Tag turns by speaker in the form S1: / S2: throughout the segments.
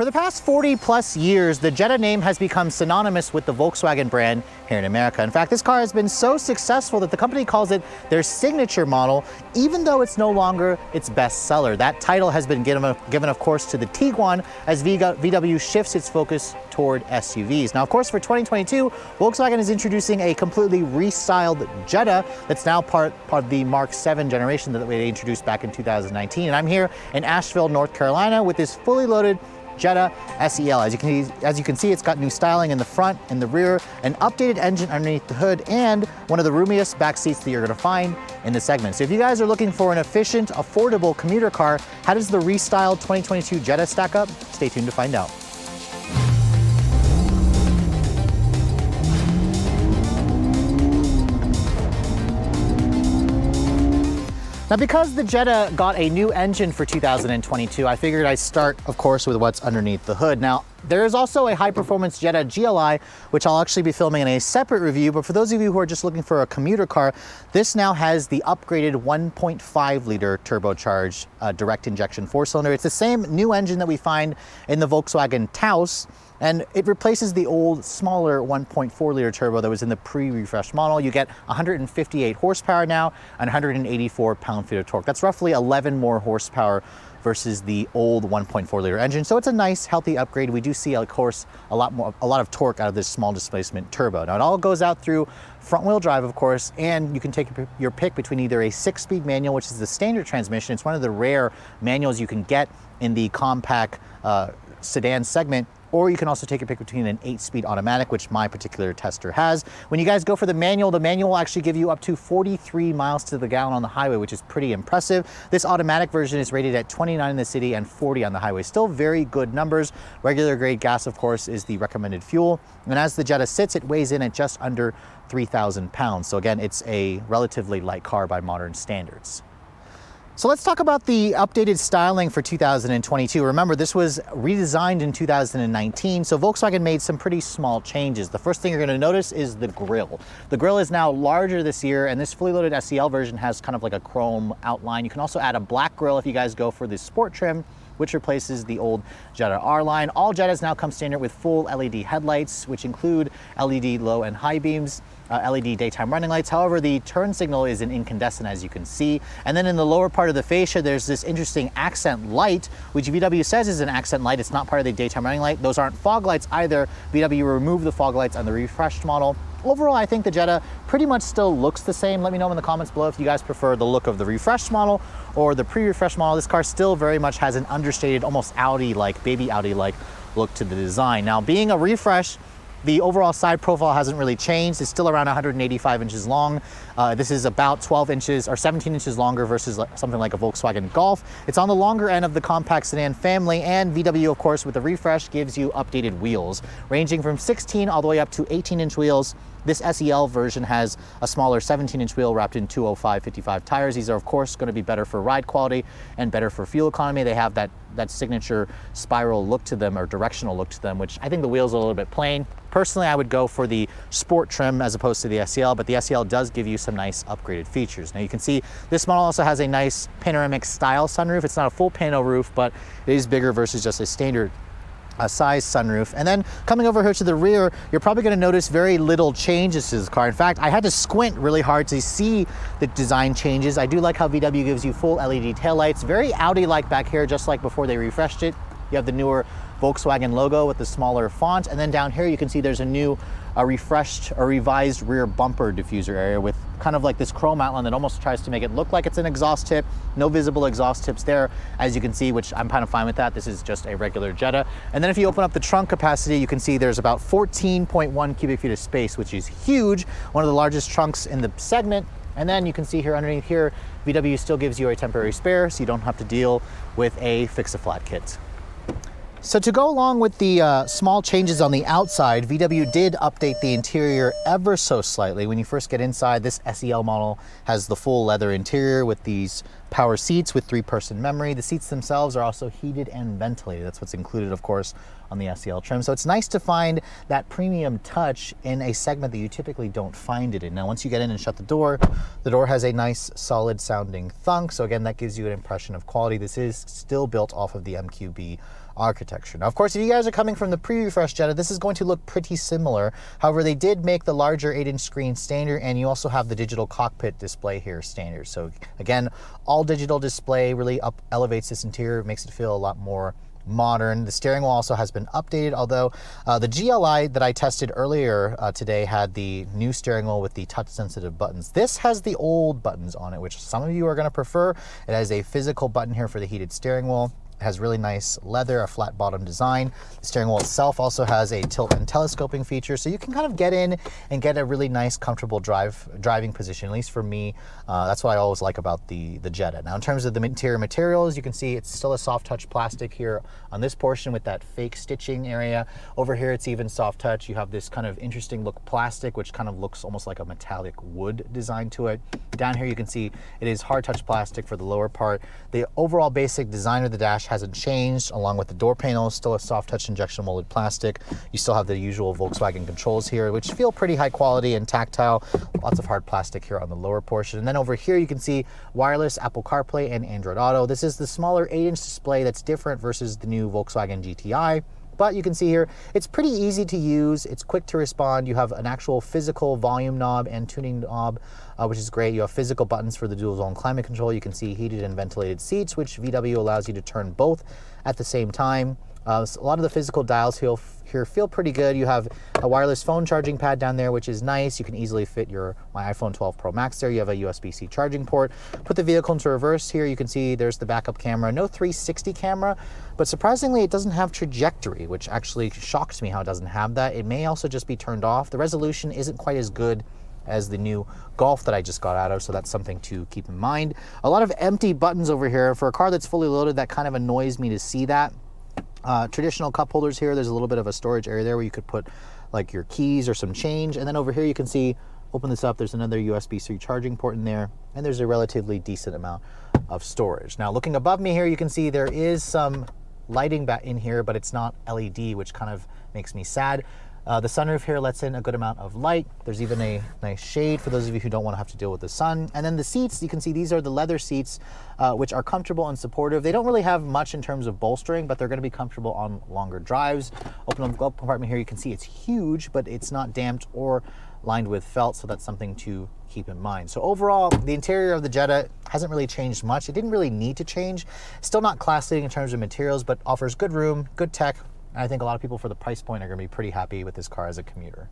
S1: For the past 40 plus years, the Jetta name has become synonymous with the Volkswagen brand here in America. In fact, this car has been so successful that the company calls it their signature model, even though it's no longer its best seller. That title has been given, of course, to the Tiguan as VW shifts its focus toward SUVs. Now, of course, for 2022, Volkswagen is introducing a completely restyled Jetta that's now part of the Mark 7 generation that they introduced back in 2019. And I'm here in Asheville, North Carolina with this fully loaded Jetta SEL. As you can see, it's got new styling in the front and the rear, an updated engine underneath the hood, and one of the roomiest back seats that you're going to find in the segment. So if you guys are looking for an efficient, affordable commuter car, how does the restyled 2022 Jetta stack up? Stay tuned to find out. Now, because the Jetta got a new engine for 2022, I figured I'd start, of course, with what's underneath the hood. Now, there is also a high-performance Jetta GLI, which I'll actually be filming in a separate review, but for those of you who are just looking for a commuter car, this now has the upgraded 1.5-liter turbocharged direct injection four-cylinder. It's the same new engine that we find in the Volkswagen Taos, and it replaces the old, smaller 1.4-liter turbo that was in the pre-refreshed model. You get 158 horsepower now and 184 pound-feet of torque. That's roughly 11 more horsepower versus the old 1.4-liter engine. So it's a nice, healthy upgrade. We do see, of course, a lot of torque out of this small displacement turbo. Now, it all goes out through front-wheel drive, of course, and you can take your pick between either a 6-speed manual, which is the standard transmission. It's one of the rare manuals you can get in the compact sedan segment, or you can also take your pick between an 8-speed automatic, which my particular tester has. When you guys go for the manual will actually give you up to 43 miles to the gallon on the highway, which is pretty impressive. This automatic version is rated at 29 in the city and 40 on the highway. Still very good numbers. Regular grade gas, of course, is the recommended fuel. And as the Jetta sits, it weighs in at just under 3,000 pounds. So again, it's a relatively light car by modern standards. So let's talk about the updated styling for 2022. Remember, this was redesigned in 2019, so Volkswagen made some pretty small changes. The first thing you're going to notice is the grille. The grille is now larger this year, and this fully loaded SEL version has kind of like a chrome outline. You can also add a black grille if you guys go for the sport trim, which replaces the old Jetta R-Line. All Jettas now come standard with full LED headlights, which include LED low and high beams, LED daytime running lights. However, the turn signal is an incandescent, as you can see. And then in the lower part of the fascia, there's this interesting accent light, which VW says is an accent light. It's not part of the daytime running light. Those aren't fog lights either. VW removed the fog lights on the refreshed model. Overall, I think the Jetta pretty much still looks the same. Let me know in the comments below if you guys prefer the look of the refreshed model or the pre-refreshed model. This car still very much has an understated, almost Audi-like, baby Audi-like look to the design. Now, being a refresh, the overall side profile hasn't really changed. It's still around 185 inches long. This is about 12 inches or 17 inches longer versus something like a Volkswagen Golf. It's on the longer end of the compact sedan family, and VW, of course, with the refresh gives you updated wheels, ranging from 16 all the way up to 18-inch wheels. This SEL version has a smaller 17-inch wheel wrapped in 205/55 tires. These are, of course, going to be better for ride quality and better for fuel economy. They have that signature spiral look to them, or directional look to them, which I think the wheels are a little bit plain. Personally, I would go for the sport trim as opposed to the SEL, but the SEL does give you some nice upgraded features. Now, you can see this model also has a nice panoramic style sunroof. It's not a full pano roof, but it is bigger versus just a standard size sunroof. And then coming over here to the rear, you're probably going to notice very little changes to this car. In fact, I had to squint really hard to see the design changes. I do like how VW gives you full LED taillights, very Audi-like back here, just like before they refreshed it. You have the newer Volkswagen logo with the smaller font, and then down here you can see there's a new refreshed or revised rear bumper diffuser area with kind of like this chrome outline that almost tries to make it look like it's an exhaust tip. No visible exhaust tips there, as you can see, which I'm kind of fine with that. This is just a regular Jetta. And then if you open up the trunk capacity, you can see there's about 14.1 cubic feet of space, which is huge, one of the largest trunks in the segment. And then you can see here underneath here, VW still gives you a temporary spare, so you don't have to deal with a fix-a-flat kit. So to go along with the small changes on the outside, VW did update the interior ever so slightly. When you first get inside, this SEL model has the full leather interior with these power seats with 3-person memory. The seats themselves are also heated and ventilated. That's what's included, of course, on the SEL trim. So it's nice to find that premium touch in a segment that you typically don't find it in. Now, once you get in and shut the door has a nice solid sounding thunk. So again, that gives you an impression of quality. This is still built off of the MQB architecture. Now, of course, if you guys are coming from the pre-refresh Jetta, this is going to look pretty similar. However, they did make the larger 8-inch screen standard, and you also have the digital cockpit display here standard. So again, all digital display really elevates this interior, makes it feel a lot more modern. The steering wheel also has been updated, although the GLI that I tested earlier today had the new steering wheel with the touch sensitive buttons. This has the old buttons on it, which some of you are going to prefer. It has a physical button here for the heated steering wheel. It has really nice leather, a flat bottom design. The steering wheel itself also has a tilt and telescoping feature, so you can kind of get in and get a really nice, comfortable driving position. At least for me, that's what I always like about the Jetta. Now, in terms of the interior materials, you can see it's still a soft touch plastic here on this portion with that fake stitching area. Over here, it's even soft touch. You have this kind of interesting look plastic, which kind of looks almost like a metallic wood design to it. Down here, you can see it is hard touch plastic for the lower part. The overall basic design of the dash hasn't changed, along with the door panels, still a soft touch injection molded plastic. You still have the usual Volkswagen controls here, which feel pretty high quality and tactile. Lots of hard plastic here on the lower portion. And then over here, you can see wireless Apple CarPlay and Android Auto. This is the smaller 8-inch display that's different versus the new Volkswagen GTI. But you can see here, it's pretty easy to use. It's quick to respond. You have an actual physical volume knob and tuning knob, which is great. You have physical buttons for the dual zone climate control. You can see heated and ventilated seats, which VW allows you to turn both at the same time. So a lot of the physical dials here feel pretty good. You have a wireless phone charging pad down there, which is nice. You can easily fit my iPhone 12 Pro Max there. You have a USB-C charging port. Put the vehicle into reverse here. You can see there's the backup camera. No 360 camera, but surprisingly, it doesn't have trajectory, which actually shocks me how it doesn't have that. It may also just be turned off. The resolution isn't quite as good as the new Golf that I just got out of, so that's something to keep in mind. A lot of empty buttons over here. For a car that's fully loaded, that kind of annoys me to see that. Traditional cup holders here. There's a little bit of a storage area there where you could put like your keys or some change. And then over here you can see, open this up, there's another USB-C charging port in there, and there's a relatively decent amount of storage. Now looking above me here, you can see there is some lighting back in here, but it's not LED, which kind of makes me sad. The sunroof here lets in a good amount of light. There's even a nice shade for those of you who don't want to have to deal with the sun. And then the seats, you can see these are the leather seats, which are comfortable and supportive. They don't really have much in terms of bolstering, but they're going to be comfortable on longer drives. Open up the glove compartment here, you can see it's huge, but it's not damped or lined with felt, so that's something to keep in mind. So overall, the interior of the Jetta hasn't really changed much. It didn't really need to change. Still not class-leading in terms of materials, but offers good room, good tech. I think a lot of people for the price point are going to be pretty happy with this car as a commuter.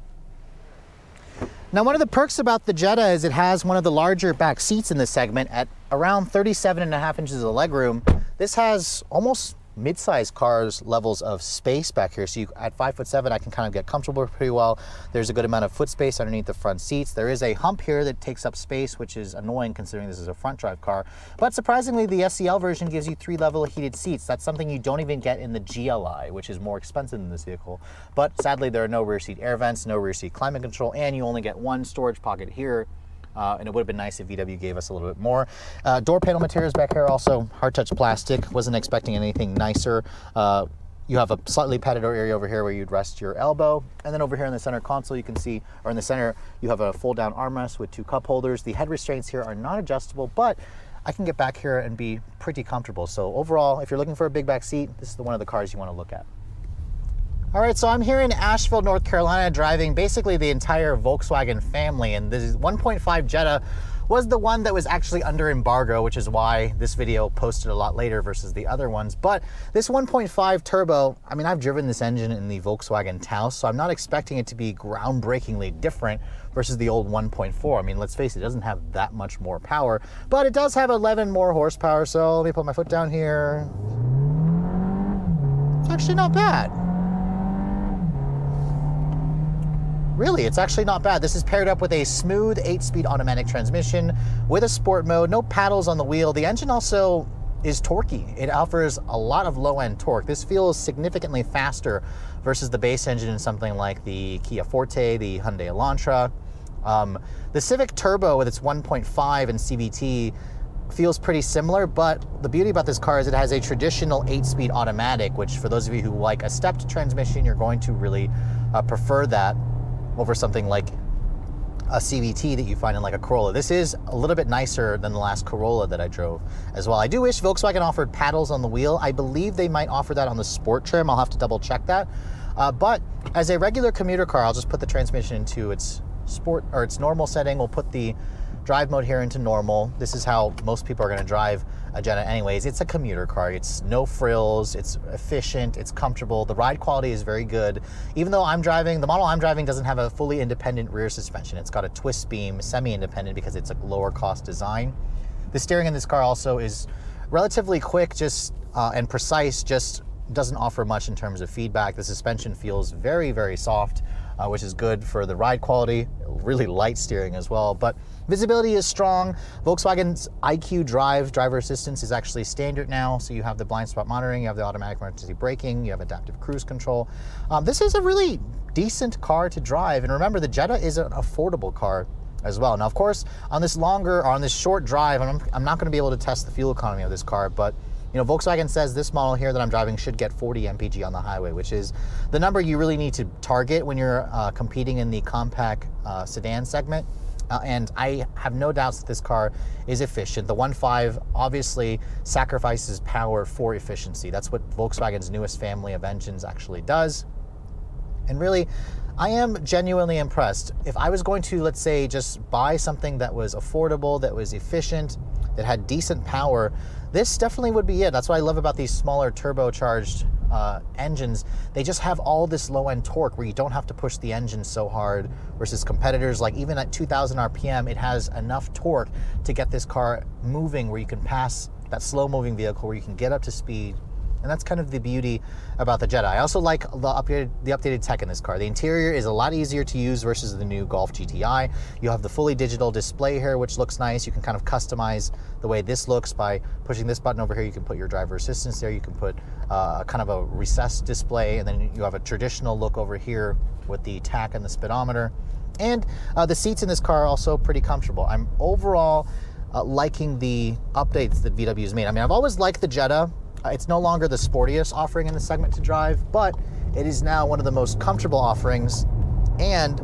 S1: Now, one of the perks about the Jetta is it has one of the larger back seats in this segment at around 37.5 inches of legroom. This has almost mid-sized cars levels of space back here. So at 5'7", I can kind of get comfortable pretty well. There's a good amount of foot space underneath the front seats. There is a hump here that takes up space, which is annoying considering this is a front drive car. But surprisingly, the SEL version gives you 3-level heated seats. That's something you don't even get in the GLI, which is more expensive than this vehicle. But sadly, there are no rear seat air vents, no rear seat climate control, and you only get one storage pocket here. And it would have been nice if VW gave us a little bit more. Door panel materials back here, also hard touch plastic. Wasn't expecting anything nicer. You have a slightly padded door area over here where you'd rest your elbow. And then over here in the center console, you can see, or in the center, you have a fold down armrest with 2 cup holders. The head restraints here are not adjustable, but I can get back here and be pretty comfortable. So overall, if you're looking for a big back seat, this is one of the cars you want to look at. All right, so I'm here in Asheville, North Carolina, driving basically the entire Volkswagen family, and this 1.5 Jetta was the one that was actually under embargo, which is why this video posted a lot later versus the other ones. But this 1.5 turbo, I mean, I've driven this engine in the Volkswagen Taos, so I'm not expecting it to be groundbreakingly different versus the old 1.4. I mean, let's face it, it doesn't have that much more power, but it does have 11 more horsepower. So let me put my foot down here. It's actually not bad. Really, it's actually not bad. This is paired up with a smooth 8-speed automatic transmission with a sport mode, no paddles on the wheel. The engine also is torquey. It offers a lot of low-end torque. This feels significantly faster versus the base engine in something like the Kia Forte, the Hyundai Elantra. The Civic Turbo with its 1.5 and CVT feels pretty similar, but the beauty about this car is it has a traditional 8-speed automatic, which for those of you who like a stepped transmission, you're going to really prefer that over something like a CVT that you find in like a Corolla. This is a little bit nicer than the last Corolla that I drove as well. I do wish Volkswagen offered paddles on the wheel. I believe they might offer that on the sport trim. I'll have to double check that. But as a regular commuter car, I'll just put the transmission into its sport or its normal setting. We'll put the drive mode here into normal. This is how most people are going to drive a Jetta anyways. It's a commuter car. It's no frills, it's efficient, it's comfortable. The ride quality is very good. Even though the model I'm driving doesn't have a fully independent rear suspension. It's got a twist beam, semi-independent, because it's a lower cost design. The steering in this car also is relatively quick and precise, just doesn't offer much in terms of feedback. The suspension feels very, very soft, which is good for the ride quality. Really light steering as well, but visibility is strong. Volkswagen's IQ driver assistance is actually standard now, so you have the blind spot monitoring, you have the automatic emergency braking, you have adaptive cruise control. This is a really decent car to drive, and remember, the Jetta is an affordable car as well. Now, of course, on this short drive, I'm not going to be able to test the fuel economy of this car, but Volkswagen says this model here that I'm driving should get 40 mpg on the highway, which is the number you really need to target when you're competing in the compact sedan segment. And I have no doubts that this car is efficient. The 1.5 obviously sacrifices power for efficiency. That's what Volkswagen's newest family of engines actually does. And really, I am genuinely impressed. If I was going to, let's say, just buy something that was affordable, that was efficient, that had decent power, this definitely would be it. That's what I love about these smaller turbocharged engines. They just have all this low-end torque where you don't have to push the engine so hard versus competitors. Like even at 2,000 RPM, it has enough torque to get this car moving where you can pass that slow-moving vehicle, where you can get up to speed. And that's kind of the beauty about the Jetta. I also like the updated tech in this car. The interior is a lot easier to use versus the new Golf GTI. You have the fully digital display here, which looks nice. You can kind of customize the way this looks by pushing this button over here. You can put your driver assistance there. You can put kind of a recessed display, and then you have a traditional look over here with the tach and the speedometer. And the seats in this car are also pretty comfortable. I'm overall liking the updates that VW's made. I mean, I've always liked the Jetta. It's no longer the sportiest offering in the segment to drive, but it is now one of the most comfortable offerings. And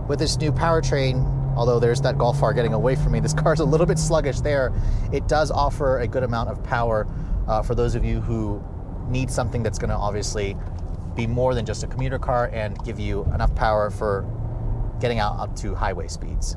S1: with this new powertrain, although there's that Golf R getting away from me, this car's a little bit sluggish there. It does offer a good amount of power for those of you who need something that's going to obviously be more than just a commuter car and give you enough power for getting out up to highway speeds.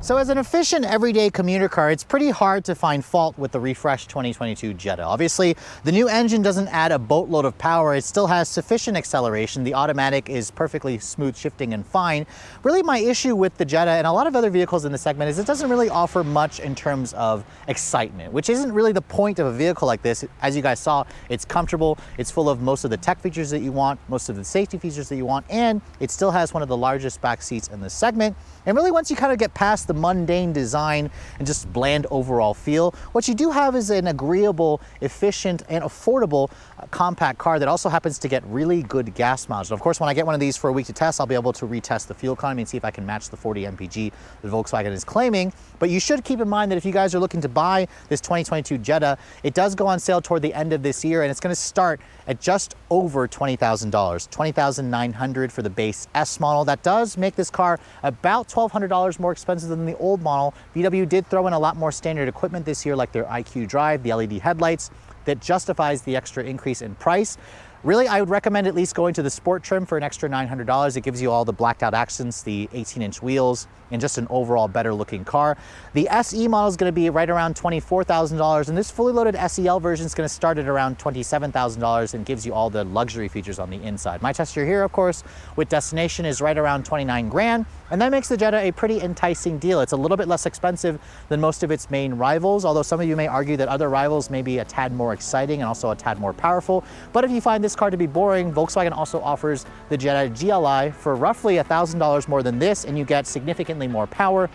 S1: So as an efficient everyday commuter car, it's pretty hard to find fault with the refreshed 2022 Jetta. Obviously, the new engine doesn't add a boatload of power. It still has sufficient acceleration. The automatic is perfectly smooth shifting and fine. Really, my issue with the Jetta and a lot of other vehicles in the segment is it doesn't really offer much in terms of excitement, which isn't really the point of a vehicle like this. As you guys saw, it's comfortable. It's full of most of the tech features that you want, most of the safety features that you want, and it still has one of the largest back seats in the segment. And really, once you kind of get past the mundane design and just bland overall feel, what you do have is an agreeable, efficient, and affordable compact car that also happens to get really good gas mileage. And of course, when I get one of these for a week to test, I'll be able to retest the fuel economy and see if I can match the 40 mpg that Volkswagen is claiming. But you should keep in mind that if you guys are looking to buy this 2022 Jetta, it does go on sale toward the end of this year, and it's going to start at just over $20,000, $20,900 for the base S model. That does make this car about $1,200 more expensive than the old model. VW did throw in a lot more standard equipment this year, like their IQ Drive, the LED headlights, that justifies the extra increase in price. Really, I would recommend at least going to the sport trim for an extra $900. It gives you all the blacked out accents, the 18-inch wheels, and just an overall better looking car. The SE model is going to be right around $24,000, and this fully loaded SEL version is going to start at around $27,000 and gives you all the luxury features on the inside. My tester here, of course, with Destination is right around 29 grand, and that makes the Jetta a pretty enticing deal. It's a little bit less expensive than most of its main rivals, although some of you may argue that other rivals may be a tad more exciting and also a tad more powerful. But if you find this car to be boring, Volkswagen also offers the Jetta GLI for roughly $1,000 more than this, and you get significantly more power,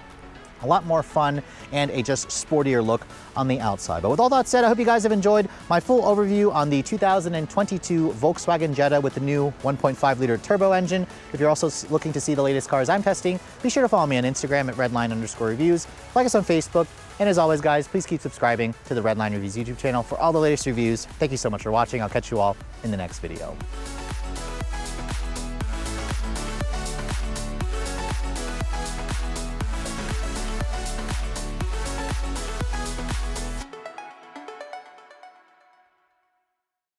S1: a lot more fun, and a just sportier look on the outside. But with all that said, I hope you guys have enjoyed my full overview on the 2022 Volkswagen Jetta with the new 1.5 liter turbo engine. If you're also looking to see the latest cars I'm testing, be sure to follow me on Instagram at redline_reviews, like us on Facebook, and as always guys, please keep subscribing to the Redline Reviews YouTube channel for all the latest reviews. Thank you so much for watching. I'll catch you all in the next video.